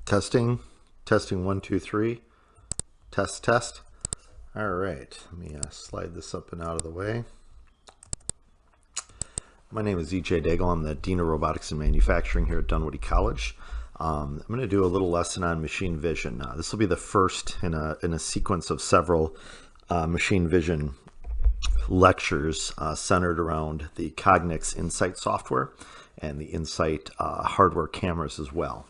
Testing, testing, 1, 2, 3, test, test. All right, let me slide this up and out of the way. My name is E.J. Daigle. I'm the Dean of Robotics and Manufacturing here at Dunwoody College. I'm going to do a little lesson on machine vision. This will be the first in a sequence of several machine vision lectures centered around the Cognex Insight software and the Insight hardware cameras as well.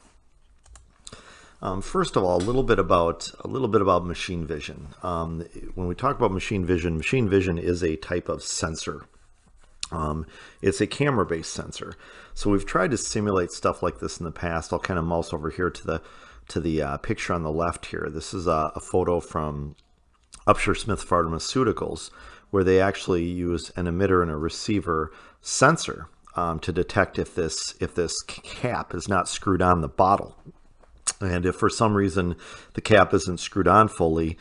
First of all, a little bit about machine vision. When we talk about machine vision is a type of sensor. It's a camera-based sensor. So we've tried to simulate stuff like this in the past. I'll kind of mouse over here to the picture on the left here. This is a photo from Upshur Smith Pharmaceuticals, where they actually use an emitter and a receiver sensor to detect if this cap is not screwed on the bottle. And if for some reason the cap isn't screwed on fully,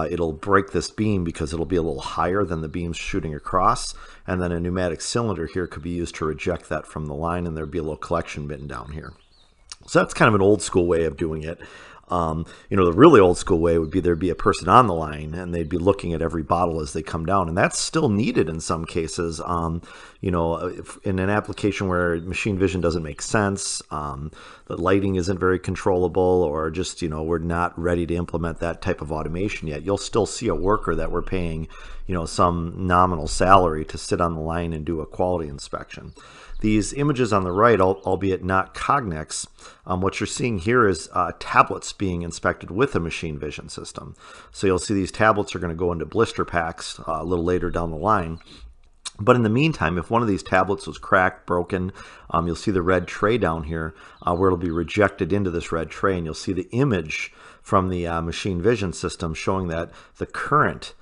it'll break this beam because it'll be a little higher than the beams shooting across. And then a pneumatic cylinder here could be used to reject that from the line, and there'd be a little collection bin down here. So that's kind of an old school way of doing it. The really old school way would be there'd be a person on the line and they'd be looking at every bottle as they come down, and that's still needed in some cases. If in an application where machine vision doesn't make sense, the lighting isn't very controllable, or just we're not ready to implement that type of automation yet, you'll still see a worker that we're paying some nominal salary to sit on the line and do a quality inspection. These images on the right, albeit not Cognex, what you're seeing here is tablets being inspected with a machine vision system. So you'll see these tablets are going to go into blister packs a little later down the line. But in the meantime, if one of these tablets was cracked, broken, you'll see the red tray down here where it'll be rejected into this red tray, and you'll see the image from the machine vision system showing that the current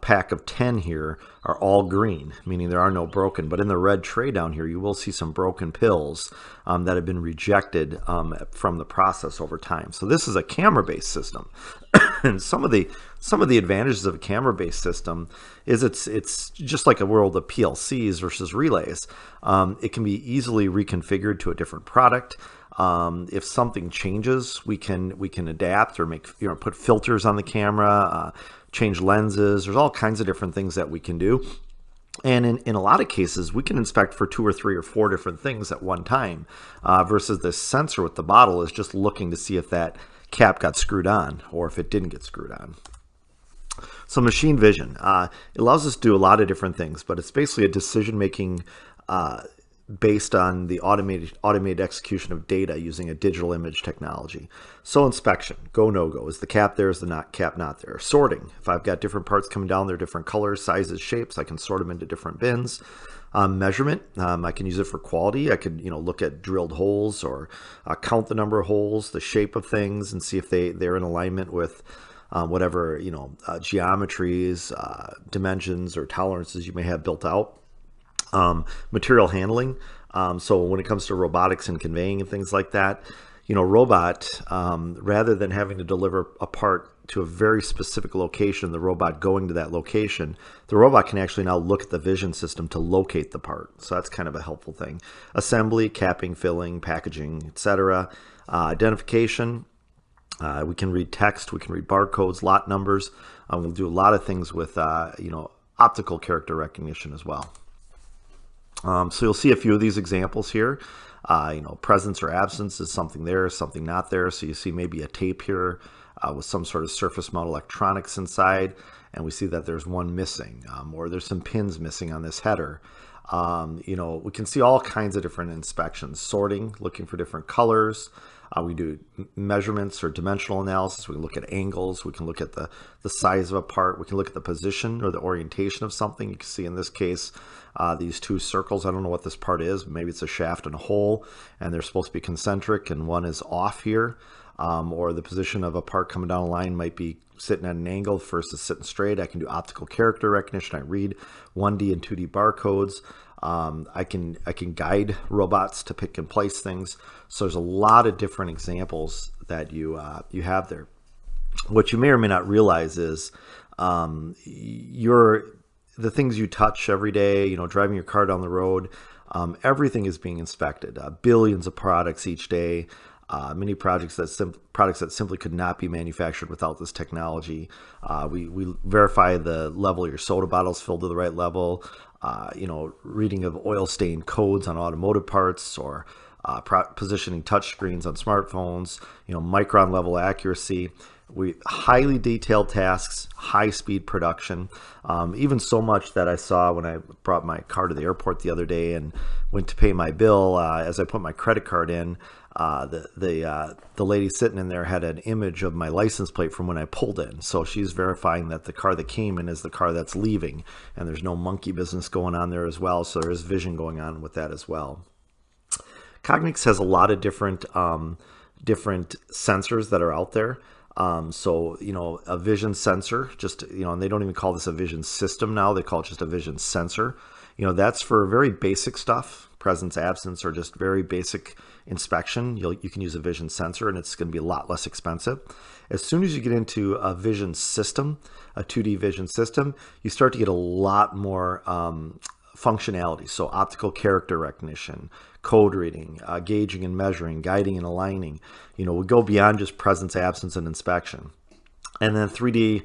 pack of 10 here are all green, meaning there are no broken. But in the red tray down here, you will see some broken pills that have been rejected from the process over time. So this is a camera-based system. And some of the advantages of a camera-based system is it's just like a world of PLCs versus relays. It can be easily reconfigured to a different product. If something changes, we can adapt or put filters on the camera, change lenses. There's all kinds of different things that we can do. And in a lot of cases, we can inspect for 2 or 3 or 4 different things at one time, versus this sensor with the bottle is just looking to see if that cap got screwed on or if it didn't get screwed on. So machine vision, it allows us to do a lot of different things, but it's basically a decision-making based on the automated execution of data using a digital image technology. So inspection, go, no go. Is the cap there? Is the cap not there? Sorting. If I've got different parts coming down, they're different colors, sizes, shapes, I can sort them into different bins. Measurement, I can use it for quality. I could look at drilled holes or count the number of holes, the shape of things, and see if they're in alignment with whatever geometries, dimensions, or tolerances you may have built out. Material handling. So when it comes to robotics and conveying and things like that, robot, rather than having to deliver a part to a very specific location, the robot going to that location, the robot can actually now look at the vision system to locate the part. So that's kind of a helpful thing. Assembly, capping, filling, packaging, etc. Identification. We can read text, we can read barcodes, lot numbers. We'll do a lot of things with optical character recognition as well. So you'll see a few of these examples here. Presence or absence is something there, something not there. So you see maybe a tape here with some sort of surface mount electronics inside, and we see that there's one missing, or there's some pins missing on this header. We can see all kinds of different inspections. Sorting, looking for different colors. We do measurements or dimensional analysis. We can look at angles. We can look at the size of a part. We can look at the position or the orientation of something. You can see in this case these 2 circles. I don't know what this part is. Maybe it's a shaft and a hole, and they're supposed to be concentric, and one is off here. Or the position of a part coming down a line might be sitting at an angle. First is sitting straight. I can do optical character recognition. I read 1D and 2D barcodes. I can guide robots to pick and place things. So there's a lot of different examples that you have there. What you may or may not realize is the things you touch every day, driving your car down the road, everything is being inspected. Billions of products each day. many products that simply could not be manufactured without this technology. We verify the level of your soda bottles filled to the right level, reading of oil stain codes on automotive parts, or positioning touchscreens on smartphones, micron level accuracy. We highly detailed tasks, high speed production, even so much that I saw when I brought my car to the airport the other day and went to pay my bill. As I put my credit card in, the lady sitting in there had an image of my license plate from when I pulled in. So she's verifying that the car that came in is the car that's leaving, and there's no monkey business going on there as well. So there is vision going on with that as well. Cognex has a lot of different sensors that are out there. So, a vision sensor, and they don't even call this a vision system now, they call it just a vision sensor. That's for very basic stuff, presence, absence, or just very basic inspection. You can use a vision sensor, and it's going to be a lot less expensive. As soon as you get into a vision system, a 2D vision system, you start to get a lot more functionality. So optical character recognition, code reading, gauging and measuring, guiding and aligning. We go beyond just presence, absence, and inspection. And then 3D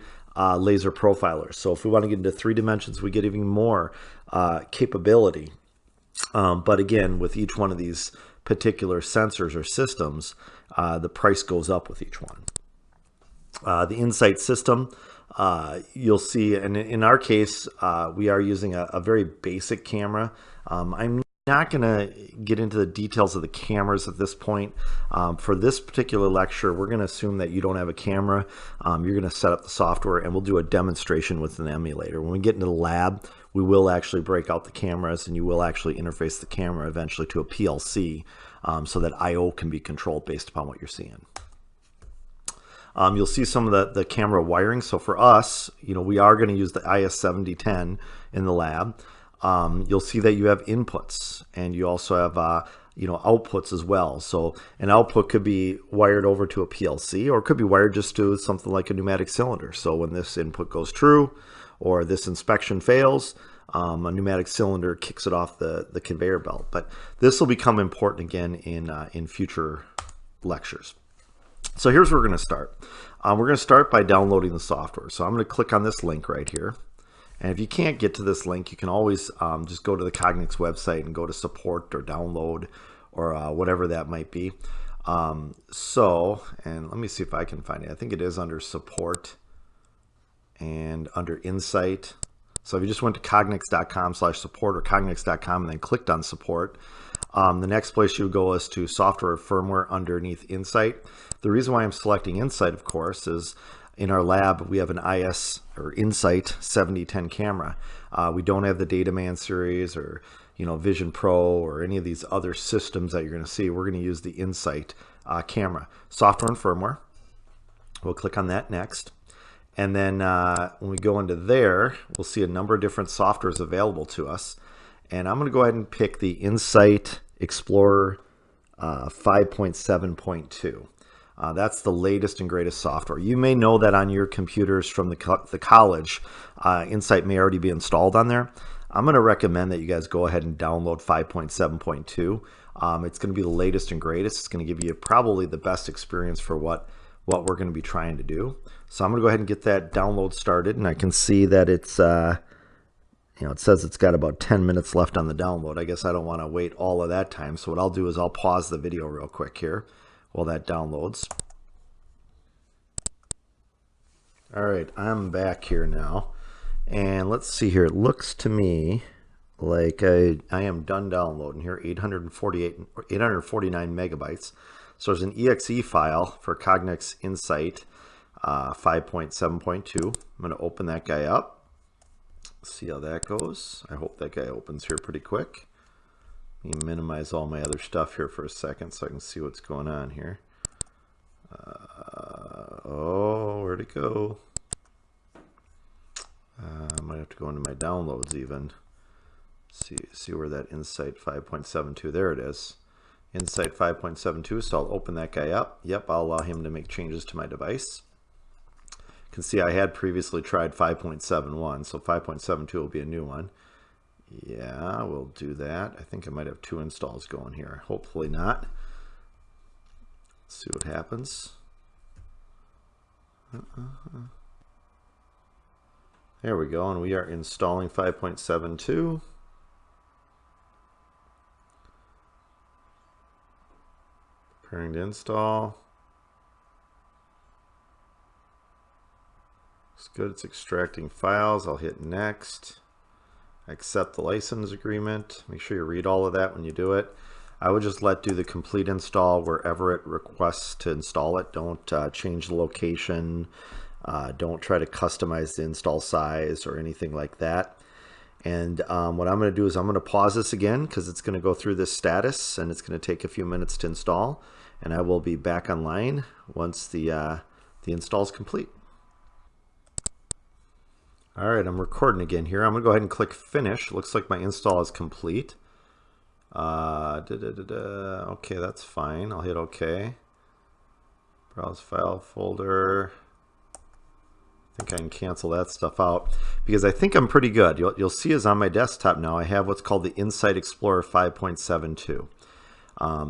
laser profilers. So if we want to get into 3 dimensions, we get even more capability. But again, with each one of these particular sensors or systems, the price goes up with each one. The Insight system, you'll see, and in our case, we are using a very basic camera. I'm not going to get into the details of the cameras at this point. For this particular lecture, we're going to assume that you don't have a camera. You're going to set up the software, and we'll do a demonstration with an emulator. When we get into the lab, we will actually break out the cameras, and you will actually interface the camera eventually to a PLC, so that I/O can be controlled based upon what you're seeing. You'll see some of the camera wiring. So for us, we are going to use the IS7010 in the lab. You'll see that you have inputs, and you also have outputs as well. So an output could be wired over to a PLC, or it could be wired just to something like a pneumatic cylinder. So when this input goes true, or this inspection fails, a pneumatic cylinder kicks it off the conveyor belt. But this will become important again in future lectures. So here's where we're going to start. We're going to start by downloading the software. So I'm going to click on this link right here. And if you can't get to this link, you can always just go to the Cognex website and go to support or download or whatever that might be. And let me see if I can find it. I think it is under support and under Insight. So if you just went to cognex.com/support or cognex.com and then clicked on support, the next place you would go is to software or firmware underneath Insight. The reason why I'm selecting Insight, of course, is in our lab we have an Insight 7010 camera. We don't have the DataMan series or Vision Pro or any of these other systems that you're going to see. We're going to use the Insight camera. Software and firmware. We'll click on that next. And then when we go into there, we'll see a number of different softwares available to us. And I'm going to go ahead and pick the Insight Explorer 5.7.2. That's the latest and greatest software. You may know that on your computers from the college, Insight may already be installed on there. I'm going to recommend that you guys go ahead and download 5.7.2. It's going to be the latest and greatest. It's going to give you probably the best experience for what we're going to be trying to do. So I'm going to go ahead and get that download started, and I can see that it's it says it's got about 10 minutes left on the download. I guess I don't want to wait all of that time. So what I'll do is I'll pause the video real quick here while that downloads. All right, I'm back here now. And let's see here. It looks to me like I am done downloading here, 849 megabytes. So there's an exe file for Cognex Insight 5.7.2. I'm going to open that guy up. See how that goes. I hope that guy opens here pretty quick. Let me minimize all my other stuff here for a second so I can see what's going on here. Where'd it go? I might have to go into my downloads even. See where that Insight 5.72, there it is. Insight 5.72, so I'll open that guy up. Yep, I'll allow him to make changes to my device. You can see I had previously tried 5.71, so 5.72 will be a new one. Yeah, we'll do that. I think I might have 2 installs going here. Hopefully not. Let's see what happens. There we go, and we are installing 5.72. Preparing to install. It's good, it's extracting files. I'll hit next. Accept the license agreement. Make sure you read all of that when you do it. I would just do the complete install wherever it requests to install it. Don't change the location. Don't try to customize the install size or anything like that. And what I'm going to do is I'm going to pause this again because it's going to go through this status and it's going to take a few minutes to install. And I will be back online once the install is complete. All right, I'm recording again here. I'm going to go ahead and click finish. Looks like my install is complete. Okay, that's fine. I'll hit OK. Browse file folder. I think I can cancel that stuff out because I think I'm pretty good. You'll see as on my desktop now, I have what's called the Insight Explorer 5.72.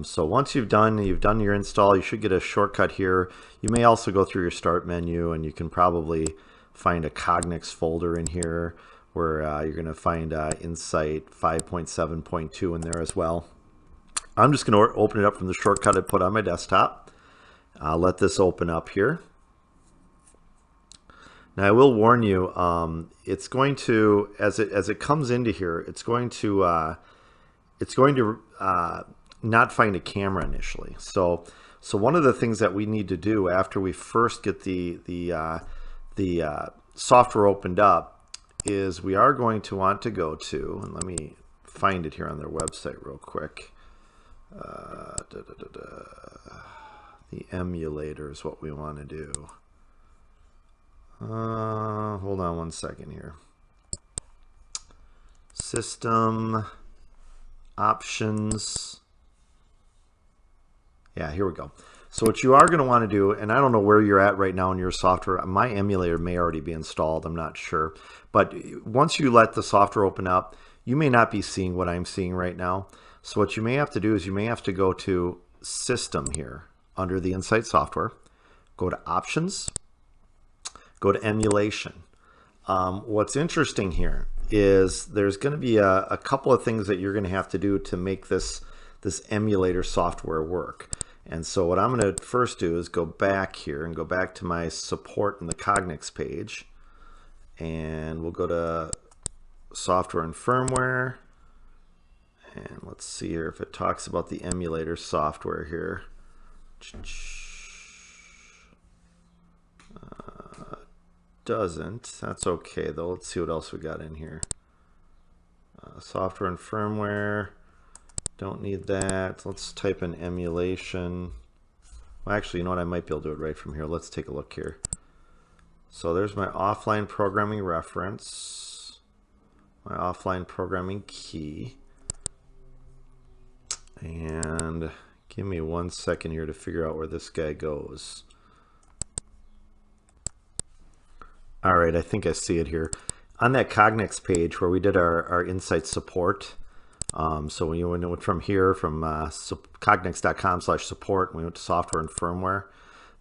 So once you've done your install, you should get a shortcut here. You may also go through your start menu and you can probably find a Cognex folder in here where you're going to find Insight 5.7.2 in there as well. I'm just going to open it up from the shortcut I put on my desktop. I'll let this open up here. Now I will warn you, it's going to, as it comes into here, it's going to not find a camera initially. So one of the things that we need to do after we first get the software opened up is we are going to want to go to, and let me find it here on their website real quick. The emulator is what we want to do. Hold on one second here. System options. Yeah, here we go. So what you are going to want to do, and I don't know where you're at right now in your software. My emulator may already be installed. I'm not sure. But once you let the software open up, you may not be seeing what I'm seeing right now. So what you may have to do is you may have to go to System here under the Insight Software. Go to Options. Go to Emulation. What's interesting here is there's going to be a couple of things that you're going to have to do to make this emulator software work. And so what I'm going to first do is go back here and go back to my support in the Cognex page. And we'll go to software and firmware. And let's see here if it talks about the emulator software here. Doesn't. That's okay though. Let's see what else we got in here. Software and firmware. Don't need that. Let's type in emulation. Well, actually, you know what? I might be able to do it right from here. Let's take a look here. So there's my offline programming reference, my offline programming key. And give me 1 second here to figure out where this guy goes. All right, I think I see it here. On that Cognex page where we did our Insight support, so when you went from here, from cognex.com/support, we went to software and firmware.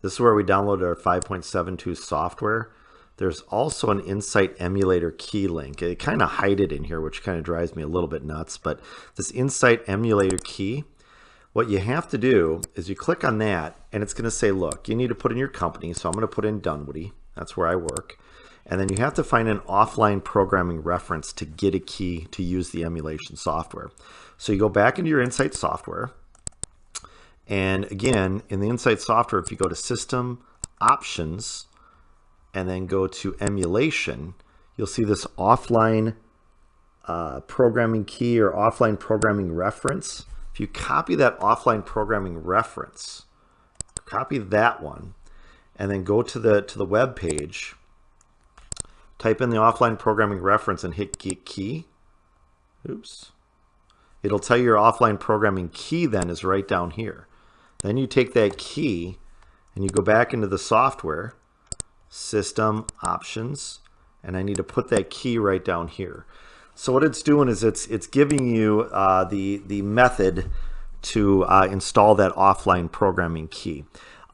This is where we downloaded our 5.72 software. There's also an Insight Emulator Key link. It kind of hide it in here, which kind of drives me a little bit nuts. But this Insight Emulator Key, what you have to do is you click on that, and it's going to say, look, you need to put in your company. So I'm going to put in Dunwoody. That's where I work. And then you have to find an offline programming reference to get a key to use the emulation software. So you go back into your Insight software. And again, in the Insight software, if you go to System, Options, and then go to Emulation, you'll see this offline programming key or offline programming reference. If you copy that offline programming reference, copy that one, and then go to the web page, type in the offline programming reference and hit Get Key. Oops. It'll tell you your offline programming key then is right down here. Then you take that key and you go back into the software, System, Options, and I need to put that key right down here. So what it's doing is it's giving you the method to install that offline programming key.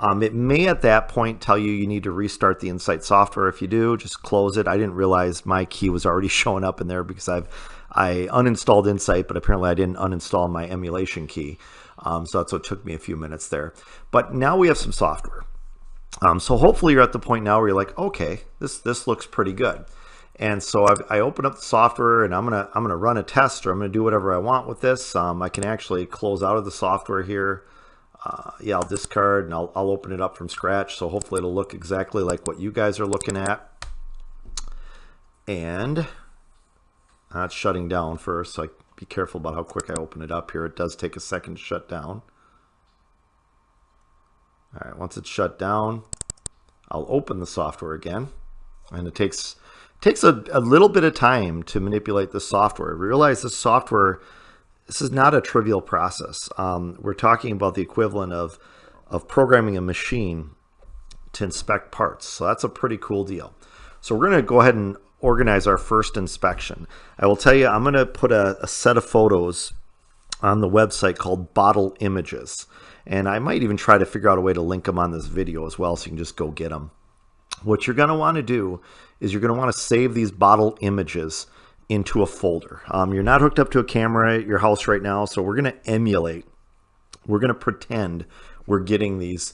It may at that point tell you need to restart the Insight software. If you do, just close it. I didn't realize my key was already showing up in there because I uninstalled Insight, but apparently I didn't uninstall my emulation key. So that's what took me a few minutes there. But now we have some software. So hopefully you're at the point now where you're like, okay, this looks pretty good. And so I open up the software and I'm gonna run a test, or I'm gonna do whatever I want with this. I can actually close out of the software here. Yeah, I'll discard and I'll open it up from scratch. So hopefully it'll look exactly like what you guys are looking at. And it's shutting down first, so be careful about how quick I open it up here. It does take a second to shut down. All right, once it's shut down, I'll open the software again. And it takes a little bit of time to manipulate the software. Realize this software, this is not a trivial process. We're talking about the equivalent of programming a machine to inspect parts. So that's a pretty cool deal. So we're going to go ahead and organize our first inspection. I will tell you, I'm going to put a set of photos on the website called Bottle Images. And I might even try to figure out a way to link them on this video as well, so you can just go get them. What you're going to want to do is you're going to want to save these bottle images into a folder. You're not hooked up to a camera at your house right now, so we're going to emulate. We're going to pretend we're getting these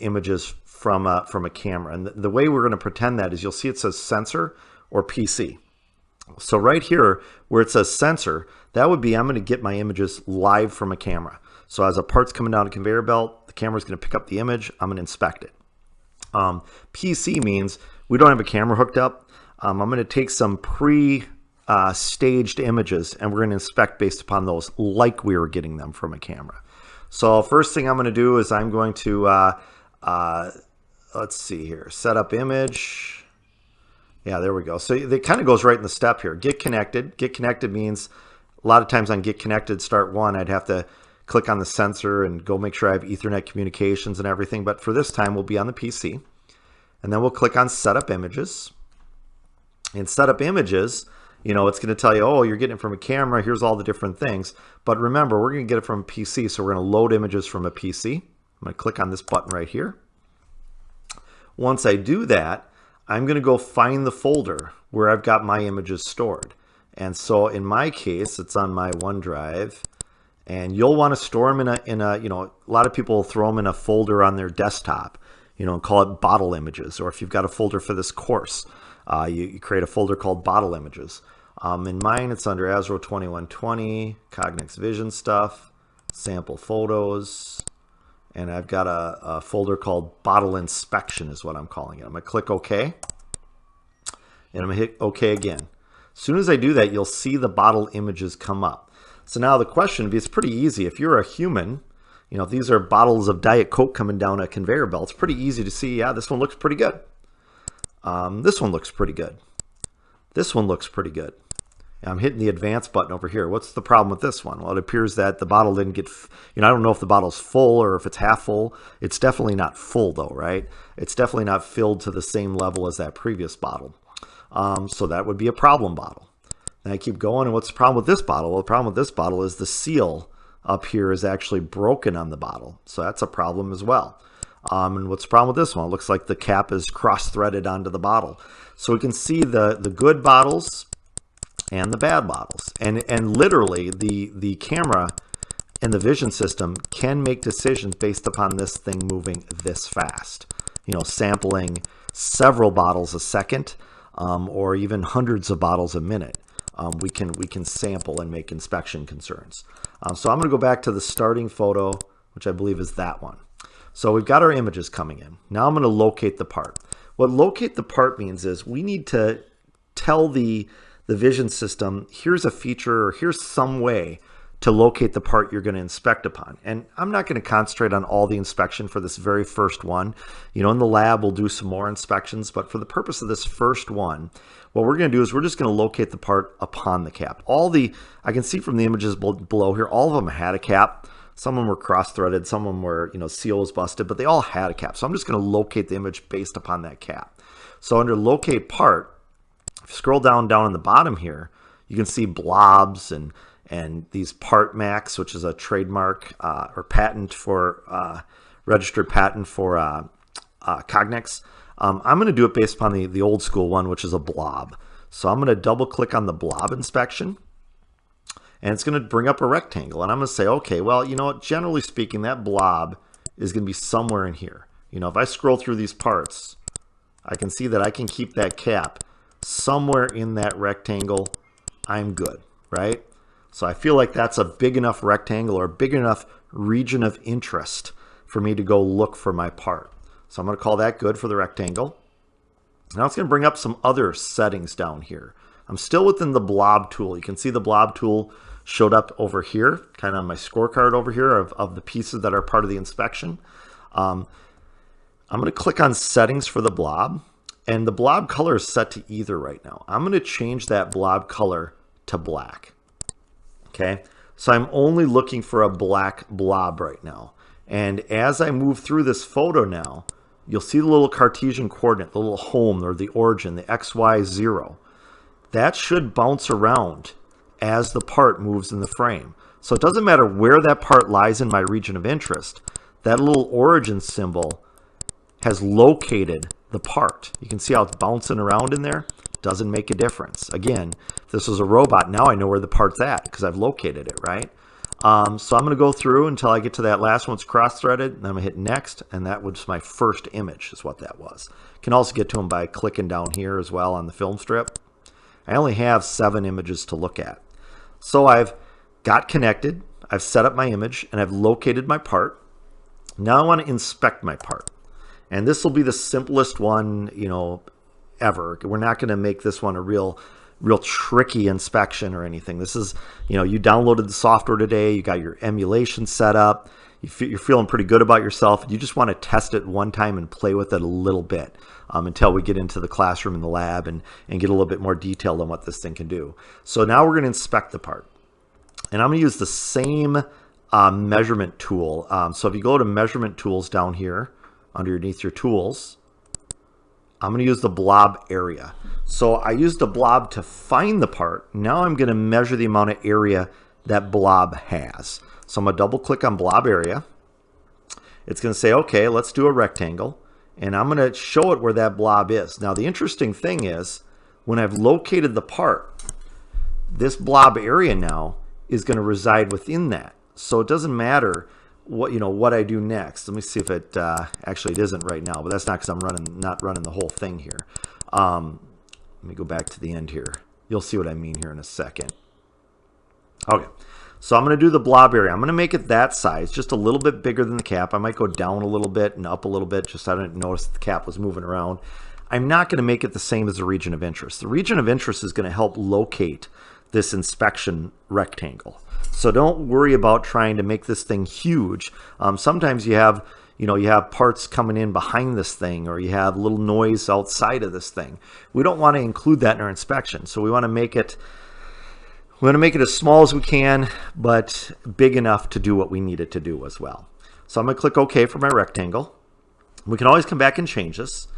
images from a camera. And the way we're going to pretend that is you'll see it says sensor or PC. So right here where it says sensor, that would be I'm going to get my images live from a camera. So as a part's coming down a conveyor belt, the camera's going to pick up the image. I'm going to inspect it. PC means we don't have a camera hooked up. I'm going to take some pre-staged images and we're going to inspect based upon those like we were getting them from a camera. So first thing I'm going to do is I'm going to, let's see here, set up image. Yeah, there we go. So it kind of goes right in the step here. Get connected. Get connected means a lot of times on get connected start one, I'd have to click on the sensor and go make sure I have Ethernet communications and everything. But for this time, we'll be on the PC. And then we'll click on Setup Images. In Setup Images, you know, it's going to tell you, oh, you're getting it from a camera. Here's all the different things. But remember, we're going to get it from a PC. So we're going to load images from a PC. I'm going to click on this button right here. Once I do that, I'm going to go find the folder where I've got my images stored. And so in my case, it's on my OneDrive. And you'll want to store them in a, you know, a lot of people throw them in a folder on their desktop, you know, and call it bottle images. Or if you've got a folder for this course, you create a folder called bottle images. In mine, it's under ASRO 2120, Cognex Vision stuff, sample photos, and I've got a folder called bottle inspection is what I'm calling it. I'm going to click OK, and I'm going to hit OK again. As soon as I do that, you'll see the bottle images come up. So now the question is pretty easy. If you're a human, you know, if these are bottles of Diet Coke coming down a conveyor belt, it's pretty easy to see, yeah, this one looks pretty good. This one looks pretty good. This one looks pretty good. I'm hitting the advance button over here. What's the problem with this one? Well, it appears that the bottle didn't get, you know, I don't know if the bottle's full or if it's half full. It's definitely not full though, right? It's definitely not filled to the same level as that previous bottle. So that would be a problem bottle. And I keep going, and what's the problem with this bottle? Well, the problem with this bottle is the seal up here is actually broken on the bottle. So that's a problem as well. And what's the problem with this one? It looks like the cap is cross-threaded onto the bottle. So we can see the good bottles and the bad bottles. And literally, the camera and the vision system can make decisions based upon this thing moving this fast. You know, sampling several bottles a second, or even hundreds of bottles a minute. We can sample and make inspection concerns. So I'm going to go back to the starting photo, which I believe is that one. So we've got our images coming in. Now I'm going to locate the part. What locate the part means is we need to tell the vision system, here's a feature or here's some way to locate the part you're going to inspect upon. And I'm not going to concentrate on all the inspection for this very first one. You know, in the lab, we'll do some more inspections, but for the purpose of this first one, what we're going to do is we're just going to locate the part upon the cap. I can see from the images below here, all of them had a cap. Some of them were cross-threaded, some of them were, you know, seal was busted, but they all had a cap. So I'm just going to locate the image based upon that cap. So under locate part, if you scroll down in the bottom here, you can see blobs and and these part max, which is a trademark or patent for registered patent for Cognex. I'm going to do it based upon the old school one, which is a blob. So I'm going to double click on the blob inspection, and it's going to bring up a rectangle. And I'm going to say, okay, well, you know what? Generally speaking, that blob is going to be somewhere in here. You know, if I scroll through these parts, I can see that I can keep that cap somewhere in that rectangle. I'm good, right? So I feel like that's a big enough rectangle or a big enough region of interest for me to go look for my part. So I'm going to call that good for the rectangle. Now it's going to bring up some other settings down here. I'm still within the Blob Tool. You can see the Blob Tool showed up over here, kind of on my scorecard over here of the pieces that are part of the inspection. I'm going to click on Settings for the blob, and the blob color is set to either right now. I'm going to change that blob color to black. Okay, so I'm only looking for a black blob right now. And as I move through this photo now, you'll see the little Cartesian coordinate, the little home or the origin, the XY0. That should bounce around as the part moves in the frame. So it doesn't matter where that part lies in my region of interest. That little origin symbol has located the part. You can see how it's bouncing around in there. Doesn't make a difference. Again, if this was a robot, now I know where the part's at because I've located it, right? So I'm going to go through until I get to that last one. It's cross-threaded, and then I'm going to hit next, and that was my first image is what that was. You can also get to them by clicking down here as well on the film strip. I only have 7 images to look at. So I've got connected, I've set up my image, and I've located my part. Now I want to inspect my part. And this will be the simplest one, you know, ever. We're not going to make this one a real tricky inspection or anything. This is, you know, you downloaded the software today, you got your emulation set up, you're feeling pretty good about yourself, and you just want to test it one time and play with it a little bit until we get into the classroom and the lab and get a little bit more detailed on what this thing can do. So now we're going to inspect the part. And I'm going to use the same measurement tool. So if you go to measurement tools down here underneath your tools, I'm going to use the blob area. So I used the blob to find the part. Now I'm going to measure the amount of area that blob has. So I'm going to double click on blob area. It's going to say, okay, let's do a rectangle. And I'm going to show it where that blob is. Now the interesting thing is when I've located the part, this blob area now is going to reside within that. So it doesn't matter what I do next. Let me see if it actually it isn't right now, but that's not because I'm not running the whole thing here. Let me go back to the end here. You'll see what I mean here in a second. Okay, so I'm going to do the blob area. I'm going to make it that size, just a little bit bigger than the cap. I might go down a little bit and up a little bit, just so I didn't notice the cap was moving around. I'm not going to make it the same as the region of interest. The region of interest is going to help locate this inspection rectangle. So don't worry about trying to make this thing huge. Sometimes you have parts coming in behind this thing, or you have little noise outside of this thing. We don't want to include that in our inspection. So we want to make it as small as we can, but big enough to do what we need it to do as well. So I'm going to click OK for my rectangle. We can always come back and change this.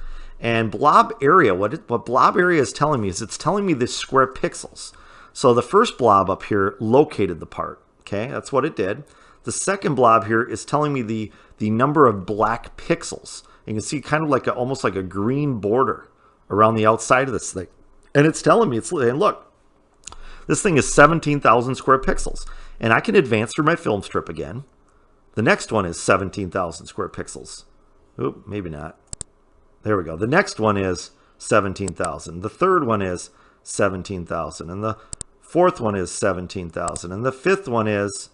And blob area, what blob area is telling me is it's telling me the square pixels. So the first blob up here located the part. Okay, that's what it did. The second blob here is telling me the number of black pixels. You can see kind of almost like a green border around the outside of this thing. And it's telling me, and look, this thing is 17,000 square pixels. And I can advance through my film strip again. The next one is 17,000 square pixels. Oop, maybe not. There we go. The next one is 17,000. The third one is 17,000. And the fourth one is 17,000. And the fifth one is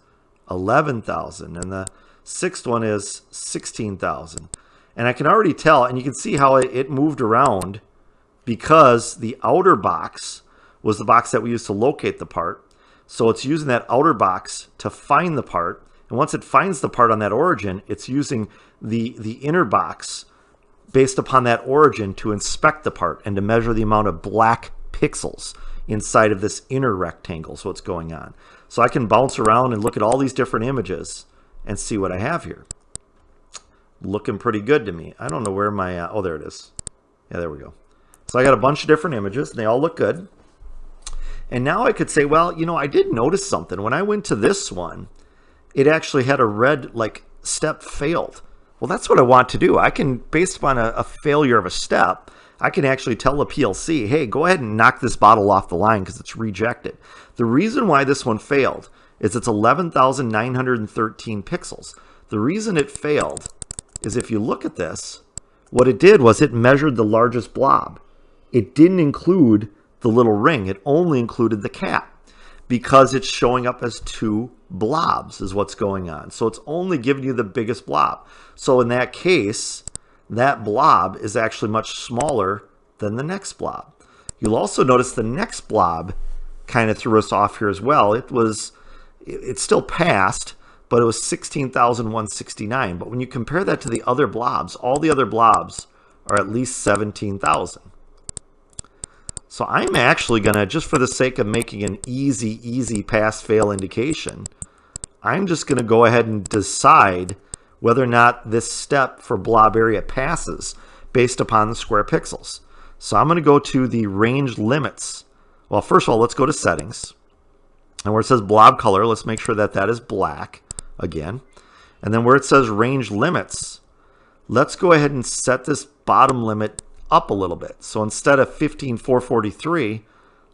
11,000. And the sixth one is 16,000. And I can already tell, and you can see how it moved around because the outer box was the box that we used to locate the part. So it's using that outer box to find the part. And once it finds the part on that origin, it's using the inner box based upon that origin to inspect the part and to measure the amount of black pixels inside of this inner rectangle. So what's going on. So I can bounce around and look at all these different images and see what I have here. Looking pretty good to me. I don't know where my, oh, there it is. Yeah, there we go. So I got a bunch of different images and they all look good. And now I could say, well, you know, I did notice something. When I went to this one, it actually had a red, like, step failed. Well, that's what I want to do. I can, based upon a failure of a step, I can actually tell the PLC, hey, go ahead and knock this bottle off the line because it's rejected. The reason why this one failed is it's 11,913 pixels. The reason it failed is if you look at this, what it did was it measured the largest blob. It didn't include the little ring. It only included the cap because it's showing up as two blobs is what's going on. So it's only giving you the biggest blob. So in that case, that blob is actually much smaller than the next blob. You'll also notice the next blob kind of threw us off here as well. It still passed, but it was 16,169. But when you compare that to the other blobs, all the other blobs are at least 17,000. So I'm actually going to, just for the sake of making an easy pass-fail indication, I'm just going to go ahead and decide whether or not this step for blob area passes based upon the square pixels. So I'm going to go to the range limits. Well, first of all, let's go to settings. And where it says blob color, let's make sure that that is black again. And then where it says range limits, let's go ahead and set this bottom limit up a little bit. So instead of 15,443,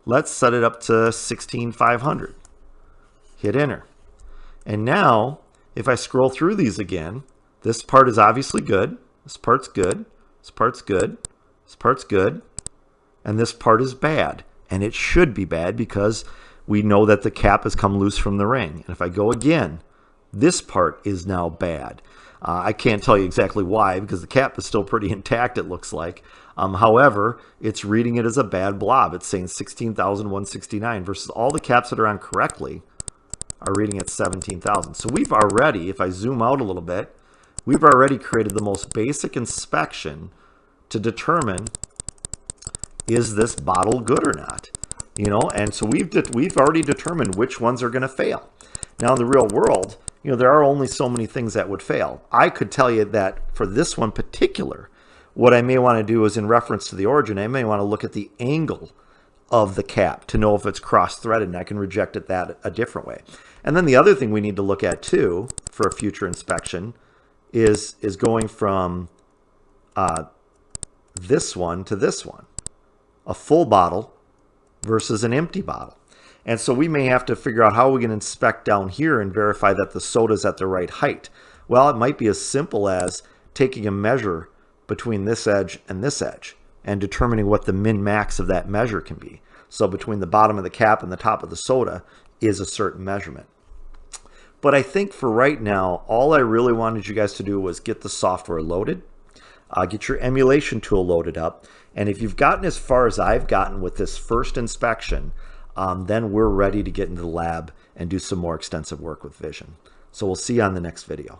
let's set it up to 16,500. Hit enter. And now, if I scroll through these again, this part is obviously good. This part's good. This part's good. This part's good. And this part is bad. And it should be bad because we know that the cap has come loose from the ring. And if I go again, this part is now bad. I can't tell you exactly why because the cap is still pretty intact, it looks like. However, it's reading it as a bad blob. It's saying 16,169 versus all the caps that are on correctly are reading at 17,000. So we've already, if I zoom out a little bit, we've already created the most basic inspection to determine, is this bottle good or not? You know, and so we've already determined which ones are going to fail. Now in the real world, you know, there are only so many things that would fail. I could tell you that for this one particular, what I may want to do is in reference to the origin, I may want to look at the angle of the cap to know if it's cross-threaded, and I can reject it that a different way. And then the other thing we need to look at too for a future inspection is going from this one to this one, a full bottle versus an empty bottle. And so we may have to figure out how we can inspect down here and verify that the soda's at the right height. Well, it might be as simple as taking a measure between this edge and determining what the min-max of that measure can be. So between the bottom of the cap and the top of the soda is a certain measurement. But I think for right now, all I really wanted you guys to do was get the software loaded, get your emulation tool loaded up, and if you've gotten as far as I've gotten with this first inspection, then we're ready to get into the lab and do some more extensive work with vision. So we'll see you on the next video.